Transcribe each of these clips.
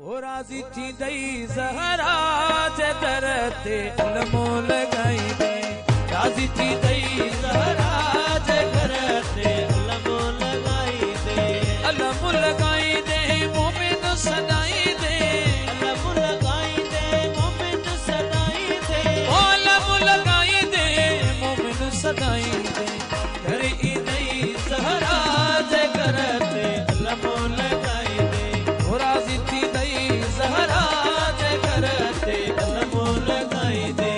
ओ राजी थी दई ज़हरा जे दर ते अलमो लगाई दे। राजी थी दई ज़हरा जे दर ते अलमो लगाई दे। अलमो लगाई दे मोमिन सदाई दे। अलमो लगाई दे मोमिन सदाई दे। ओ अलमो लगाई दे मोमिन सदाई दे। घर ई दई ज़हरा जे दर ते अलमो लगाई दे। ओ राजी थी दई ज़हरा जे दर ते अलमो लगाई दे।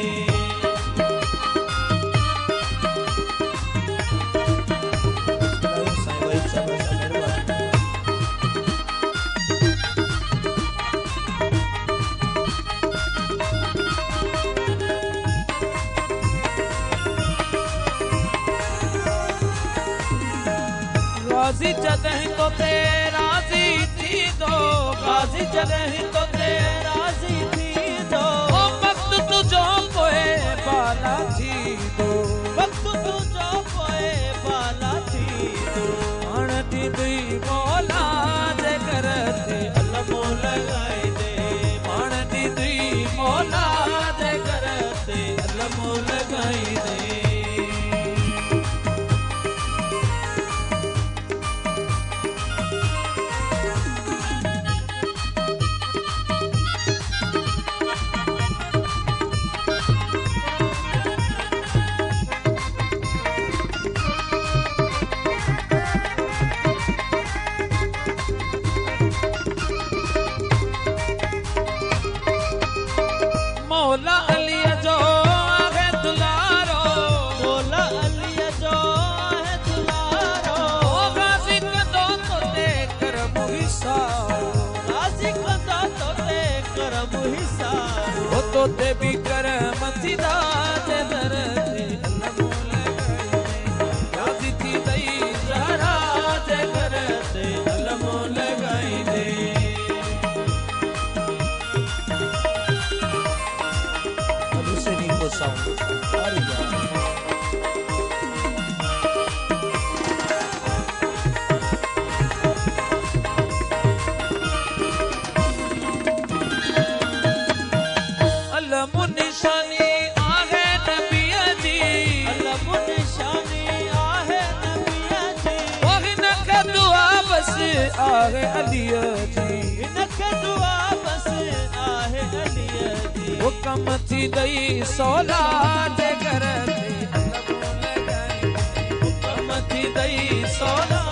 गाजी जगह तो ते राजी थी दो। गाजी जगह तो ते राजी थी दो। ओ वक्त तुझो कोए बाला थी दो। वक्त तुझो कोए बाला थी दो। आणती दुई मौला जे करते अलमो लगाई दे। आणती दुई मौला जे करते अलमो लगाई दे। मौला अली जो है दुलारो। मौला अली जो है दुलारो। ओ गाजी कदो तो ते करम हिसारो। गाजी कदो तो ते करम हिसारो। ओ तो ते भी करम थी दाजे दर ते अलमो लगाई दे। गाजी थी दई ज़हरा जे दर ते अलमो लगाई दे। अलमो निशानी आहे नबिया जी। अलमो निशानी आहे नबिया जी। ओ हिनख दुआ बस आहे अलिया जी। हिनख दुआ बस आहे अलिया जी। वो कम थी दई सौला जे घर ते अलमो लगाई दे। वो कम थी दई सौला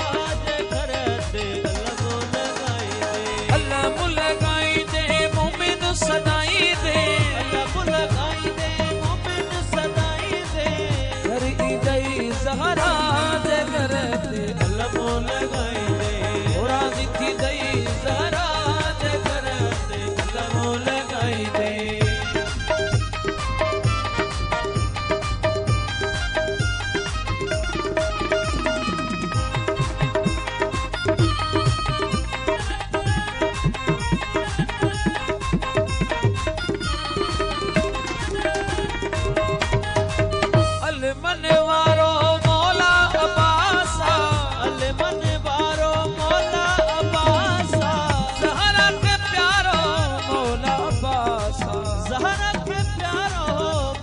जे घर ते अलमो लगाई दे। अलमो लगाई दे मोमिन सदाई दे। अलमो लगाई दे मोमिन सदाई दे। घर ई दई ज़हरा जे घर ते अलमो लगाई दे। ओ राजी थी दई ज़हरा जे घर ते अलमो लगाई दे। अलमन वारो मौला अब्बासा। अलमन वारो मौला अब्बासा। ज़हरा के प्यारो मौला अब्बासा। ज़हरा के प्यारो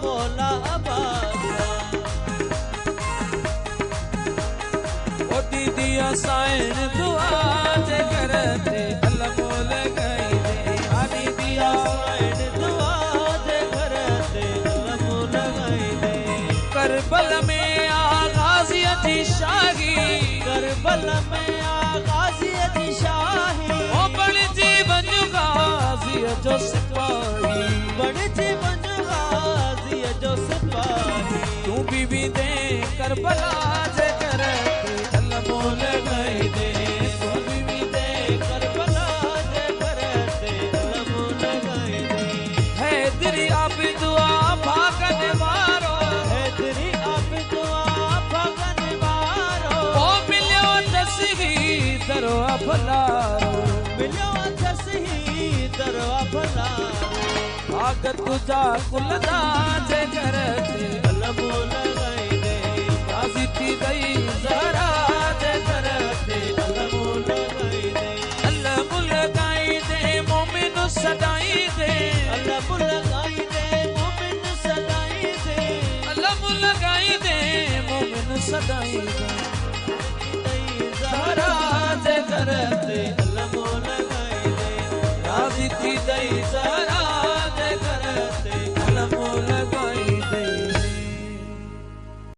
मौला अब्बासा। ओ दीदी साइन दुआ जे करते अलमो लगाई दे। आनी दिया साइन दुआ जे करते अलमो लगाई दे। करबल में आगाज़ी थी शाही। करबल में आगाज़ी थी शाही। ओ बड़ी जीवन गाज़ी जो सिपाही। बड़ी जीवन गाज़ी जो सिपाही। तू बीवी दे करबला जे करते अलमो लगाई दे। तू बीवी दे करबला जे करते अलमो लगाई दे। हैदरी आप दुआ भागन वारो। हैदरी आप दुआ भागन वारो। ओ मिलियो दसही दरो अफलारो। मिलियो दसही दरो अफलारो। भाग तुझा कुलदा जे करते अलमो लगाई दे। राजी थी दई ज़हरा जे करते अलमो लगाई दे। अलमो लगाई दे मोमिन सदाई